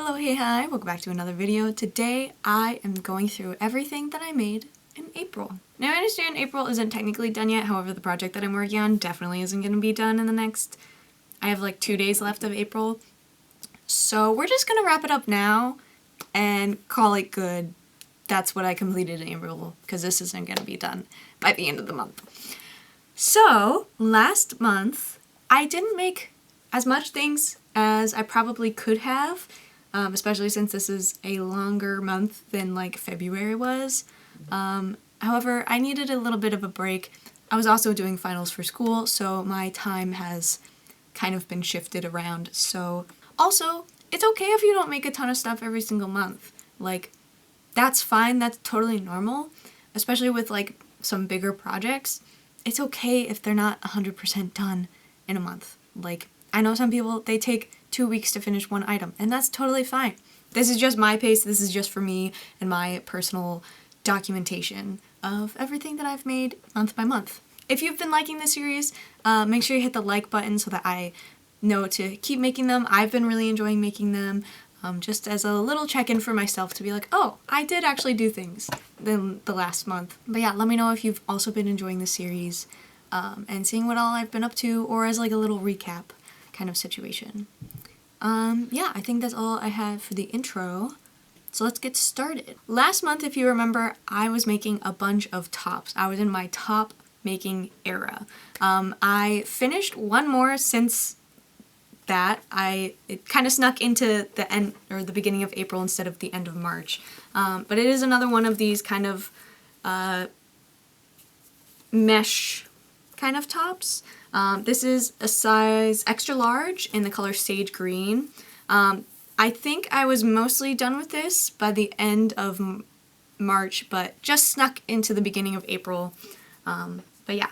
Hello, hey, hi, welcome back to another video. Today I am going through everything that I made in April. Now I understand April isn't technically done yet, however the project that I'm working on definitely isn't going to be done in the next, I have like 2 days left of April. So we're just going to wrap it up now and call it good. That's what I completed in April, because this isn't going to be done by the end of the month. So last month I didn't make as much things as I probably could have. Especially since this is a longer month than like February was. However, I needed a little bit of a break. I was also doing finals for school, so my time has kind of been shifted around. So also, it's okay if you don't make a ton of stuff every single month. Like, that's fine, that's totally normal, especially with like some bigger projects. It's okay if they're not 100% done in a month. Like, I know some people, they take 2 weeks to finish one item, and that's totally fine. This is just my pace, this is just for me and my personal documentation of everything that I've made month by month. If you've been liking this series, make sure you hit the like button so that I know to keep making them. I've been really enjoying making them, just as a little check-in for myself to be like, oh, I did actually do things in the last month. But yeah, let me know if you've also been enjoying this series, and seeing what all I've been up to, or as like a little recap kind of situation. Yeah, I think that's all I have for the intro. So let's get started. Last month, if you remember, I was making a bunch of tops. I was in my top making era. I finished one more since that. It kind of snuck into the end or the beginning of April instead of the end of March. But it is another one of these kind of mesh kind of tops. This is a size extra large in the color sage green. I think I was mostly done with this by the end of March, but just snuck into the beginning of April. But yeah,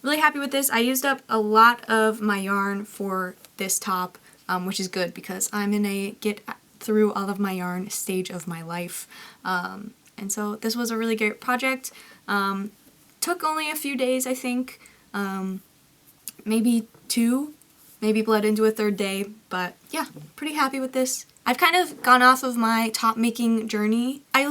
really happy with this. I used up a lot of my yarn for this top, which is good because I'm in a get through all of my yarn stage of my life. And so this was a really great project. Took only a few days, I think. Maybe 2, maybe bled into a 3rd day, but yeah, pretty happy with this. I've kind of gone off of my top making journey. I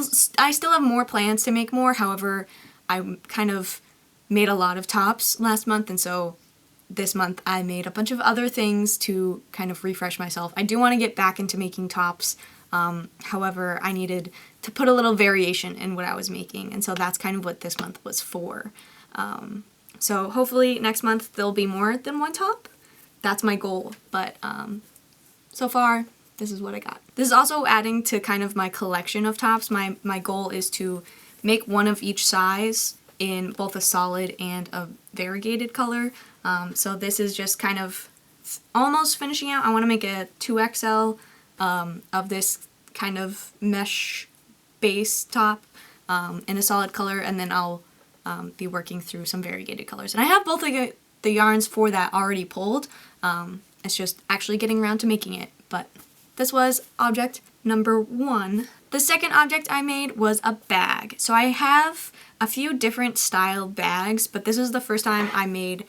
still have more plans to make more, however, I kind of made a lot of tops last month, and so this month I made a bunch of other things to kind of refresh myself. I do want to get back into making tops, however, I needed to put a little variation in what I was making, and so that's kind of what this month was for. So hopefully next month there'll be more than one top. That's my goal, but so far this is what I got. This is also adding to kind of my collection of tops. My goal is to make one of each size in both a solid and a variegated color. So this is just kind of almost finishing out. I want to make a 2XL of this kind of mesh base top in a solid color, and then I'll be working through some variegated colors. And I have both the yarns for that already pulled. It's just actually getting around to making it. But this was object number 1. The second object I made was a bag. So I have a few different style bags, but this is the first time I made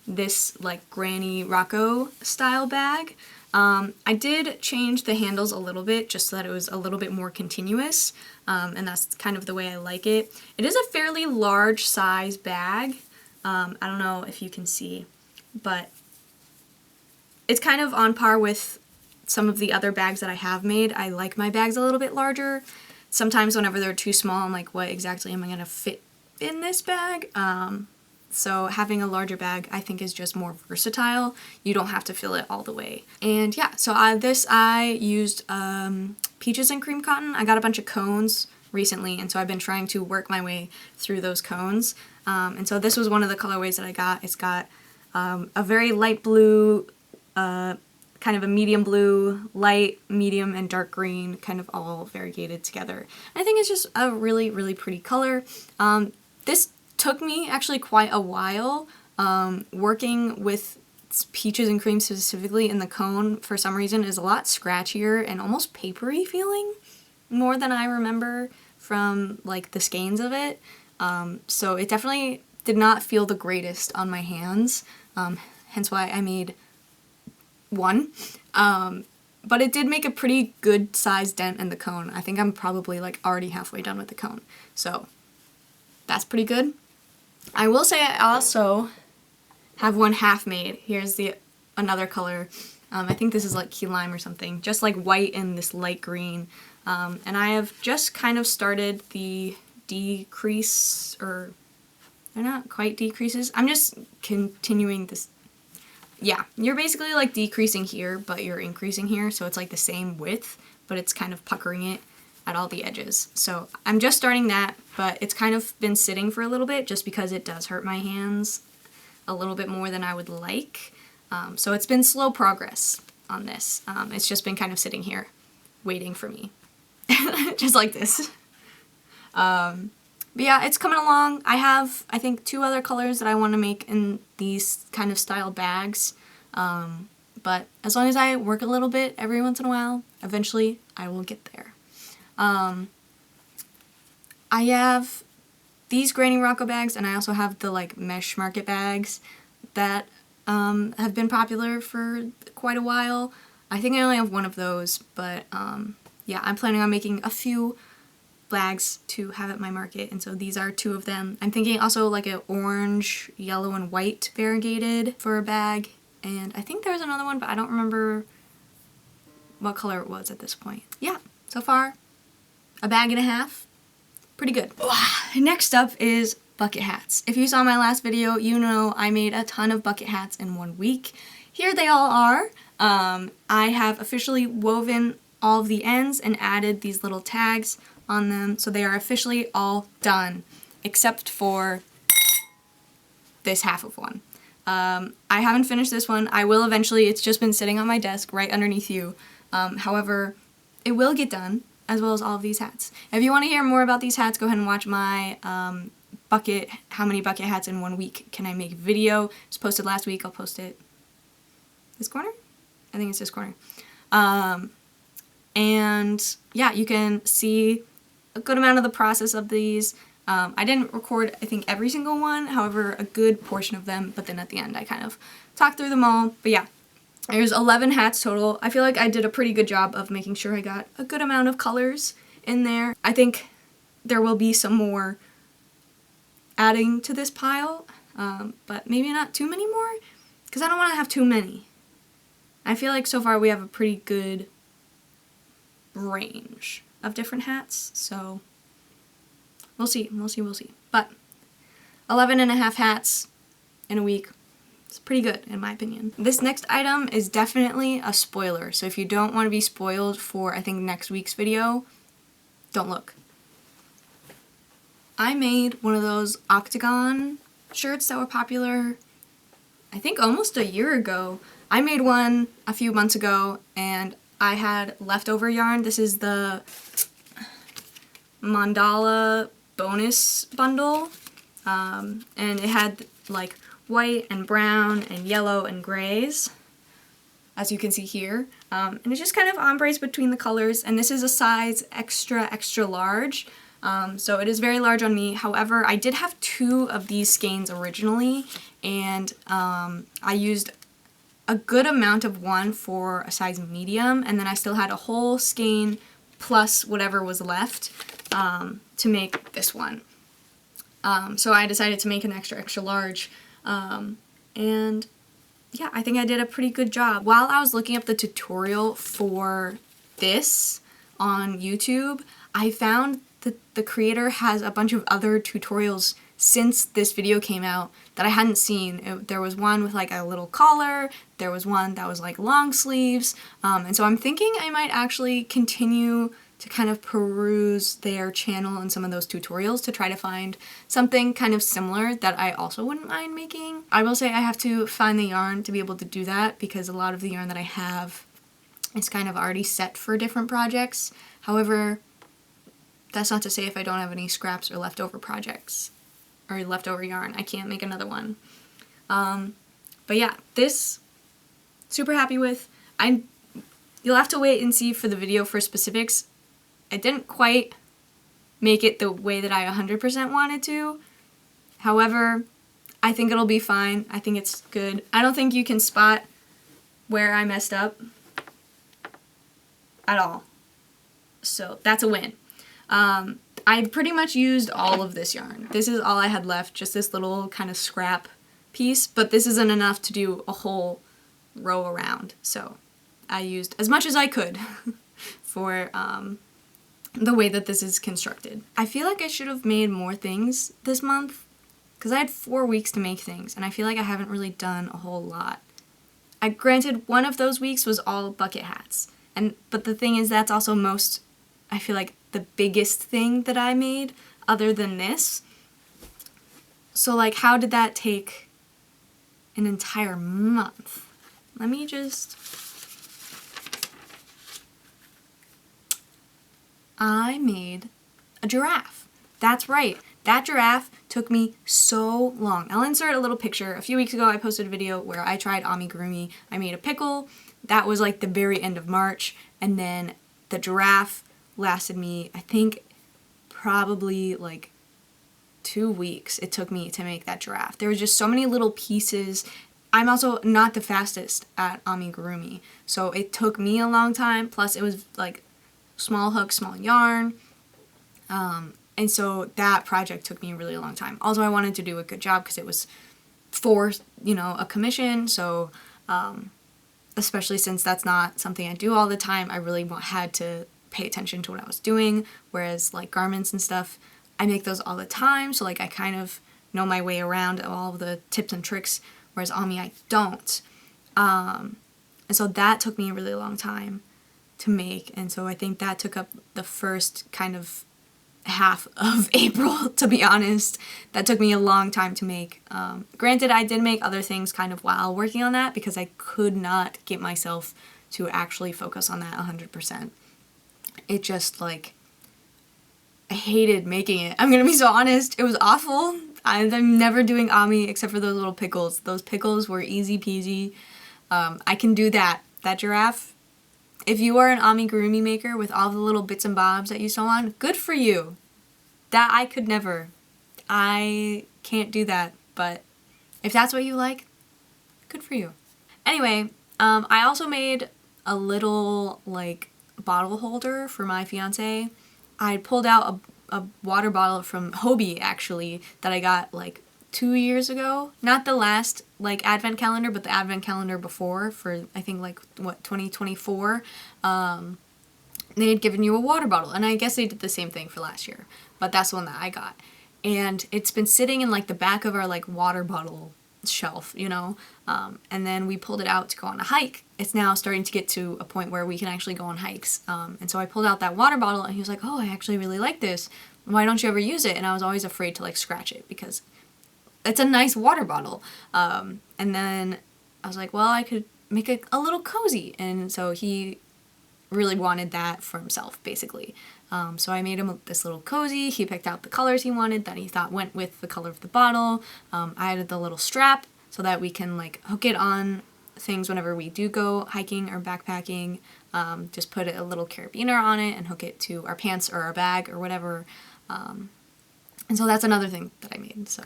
this like granny Rocko style bag. I did change the handles a little bit just so that it was a little bit more continuous, and that's kind of the way I like it. It is a fairly large size bag. I don't know if you can see, but it's kind of on par with some of the other bags that I have made. I like my bags a little bit larger. Sometimes whenever they're too small, I'm like, what exactly am I going to fit in this bag? So having a larger bag I think is just more versatile. You don't have to fill it all the way. And yeah, so I used peaches and cream cotton. I got a bunch of cones recently, and so I've been trying to work my way through those cones. And so this was one of the colorways that I got. It's got a very light blue, kind of a medium blue, light, medium, and dark green, kind of all variegated together. I think it's just a really, really pretty color. This took me actually quite a while. Working with peaches and cream specifically in the cone for some reason is a lot scratchier and almost papery feeling, more than I remember from like the skeins of it. So it definitely did not feel the greatest on my hands, hence why I made one. but it did make a pretty good sized dent in the cone. I think I'm probably like already halfway done with the cone. So that's pretty good. I will say I also have one half made. Here's the another color. I think this is like key lime or something, just like white and this light green. And I have just kind of started the decrease, or they're not quite decreases. I'm just continuing this. Yeah, you're basically like decreasing here, but you're increasing here. So it's like the same width, but it's kind of puckering it at all the edges. So I'm just starting that, but it's kind of been sitting for a little bit just because it does hurt my hands a little bit more than I would like. So it's been slow progress on this. It's just been kind of sitting here waiting for me. Just like this. But yeah, it's coming along. I have, I think, 2 other colors that I want to make in these kind of style bags. But as long as I work a little bit every once in a while, eventually I will get there. I have these granny Rocko bags, and I also have the like mesh market bags that have been popular for quite a while. I think I only have one of those, but yeah, I'm planning on making a few bags to have at my market, and so these are 2 of them. I'm thinking also like an orange, yellow, and white variegated for a bag, and I think there was another one, but I don't remember what color it was at this point. Yeah, so far, a bag and a half. Pretty good. Next up is bucket hats. If you saw my last video, you know I made a ton of bucket hats in 1 week. Here they all are. I have officially woven all of the ends and added these little tags on them, so they are officially all done, except for this half of one. I haven't finished this one. I will eventually. It's just been sitting on my desk right underneath you. However, it will get done, as well as all of these hats. If you want to hear more about these hats, go ahead and watch my how many bucket hats in 1 week can I make video. It was posted last week. I'll post it this corner? I think it's this corner. And yeah, you can see a good amount of the process of these. I didn't record, I think, every single one, however, a good portion of them, but then at the end I kind of talked through them all. But yeah, there's 11 hats total. I feel like I did a pretty good job of making sure I got a good amount of colors in there. I think there will be some more adding to this pile, but maybe not too many more, because I don't want to have too many. I feel like so far we have a pretty good range of different hats, so we'll see. But 11 and a half hats in a week. It's pretty good, in my opinion. This next item is definitely a spoiler, so if you don't want to be spoiled for, I think, next week's video, don't look. I made one of those Octagon shirts that were popular, I think, almost a year ago. I made one a few months ago, and I had leftover yarn. This is the Mandala bonus bundle, and it had like white and brown and yellow and grays, as you can see here, and it just kind of ombres between the colors, and this is a size extra large, so it is very large on me. However, I did have 2 of these skeins originally, and I used a good amount of one for a size medium, and then I still had a whole skein plus whatever was left to make this one. So I decided to make an extra large, and yeah, I think I did a pretty good job. While I was looking up the tutorial for this on YouTube, I found that the creator has a bunch of other tutorials since this video came out that I hadn't seen. There was one with like a little collar, there was one that was like long sleeves, and so I'm thinking I might actually continue to kind of peruse their channel and some of those tutorials to try to find something kind of similar that I also wouldn't mind making. I will say I have to find the yarn to be able to do that, because a lot of the yarn that I have is kind of already set for different projects. However, that's not to say if I don't have any scraps or leftover projects or leftover yarn, I can't make another one. But yeah, this, super happy with. You'll have to wait and see for the video for specifics. I didn't quite make it the way that I 100% wanted to. However, I think it'll be fine. I think it's good. I don't think you can spot where I messed up. at all. So that's a win. I pretty much used all of this yarn. This is all I had left, just this little kind of scrap piece, but this isn't enough to do a whole row around. So I used as much as I could for the way that this is constructed. I feel like I should have made more things this month because I had 4 weeks to make things, and I feel like I haven't really done a whole lot. Granted, one of those weeks was all bucket hats, but the thing is that's also I feel like the biggest thing that I made other than this. So like, how did that take an entire month? Let me just... I made a giraffe. That's right. That giraffe took me so long. I'll insert a little picture. A few weeks ago I posted a video where I tried amigurumi. I made a pickle. That was like the very end of March. And then the giraffe lasted me, I think, probably like 2 weeks it took me to make that giraffe. There was just so many little pieces. I'm also not the fastest at amigurumi, so it took me a long time. Plus it was like small hook, small yarn. And so that project took me a really long time. Also, I wanted to do a good job because it was for, a commission. So, especially since that's not something I do all the time, I really had to pay attention to what I was doing. Whereas like garments and stuff, I make those all the time. So like I kind of know my way around all of the tips and tricks. Whereas Ami, I don't. And so that took me a really long time to make. And so I think that took up the first kind of half of April, to be honest. That took me a long time to make. Granted, I did make other things kind of while working on that because I could not get myself to actually focus on that 100%. It just like, I hated making it. I'm gonna be so honest, it was awful. I'm never doing Ami except for those little pickles. Those pickles were easy peasy. I can do that. That giraffe, if you are an amigurumi maker with all the little bits and bobs that you sew on, good for you. That I could never. I can't do that, but if that's what you like, good for you. Anyway, I also made a little like bottle holder for my fiance. I pulled out a water bottle from Hobie actually that I got like 2 years ago. Not the last like advent calendar, but the advent calendar before, for I think like 2024. They had given you a water bottle, and I guess they did the same thing for last year, but that's the one that I got. And it's been sitting in like the back of our like water bottle shelf, and then we pulled it out to go on a hike. It's now starting to get to a point where we can actually go on hikes. And so I pulled out that water bottle, and he was like, oh, I actually really like this. Why don't you ever use it? And I was always afraid to like scratch it because it's a nice water bottle. And then I was like, well, I could make a little cozy. And so he really wanted that for himself, basically. So I made him this little cozy. He picked out the colors he wanted that he thought went with the color of the bottle. I added the little strap so that we can like hook it on things whenever we do go hiking or backpacking. Just put a little carabiner on it and hook it to our pants or our bag or whatever. And so that's another thing that I made. So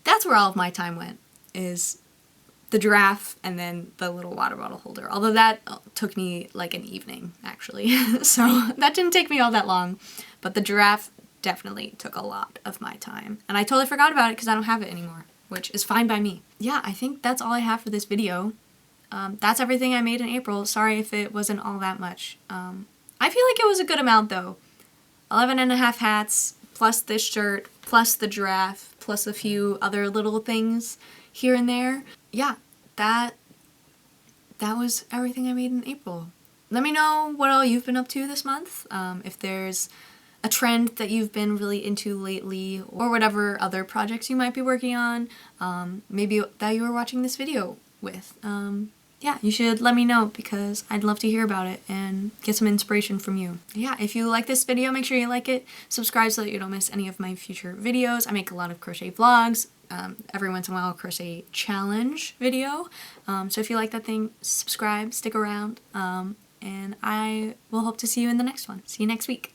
that's where all of my time went, is the giraffe and then the little water bottle holder. Although that took me like an evening, actually. So that didn't take me all that long. But the giraffe definitely took a lot of my time. And I totally forgot about it because I don't have it anymore, which is fine by me. Yeah, I think that's all I have for this video. That's everything I made in April. Sorry if it wasn't all that much. I feel like it was a good amount though. 11.5 hats, plus this shirt, plus the giraffe, plus a few other little things here and there. Yeah, that was everything I made in April. Let me know what all you've been up to this month. If there's a trend that you've been really into lately, or whatever other projects you might be working on, maybe that you were watching this video with. Yeah, you should let me know because I'd love to hear about it and get some inspiration from you. Yeah, if you like this video, make sure you like it, subscribe so that you don't miss any of my future videos. I make a lot of crochet vlogs, every once in a while a crochet challenge video. So if you like that thing, subscribe, stick around, and I will hope to see you in the next one. See you next week.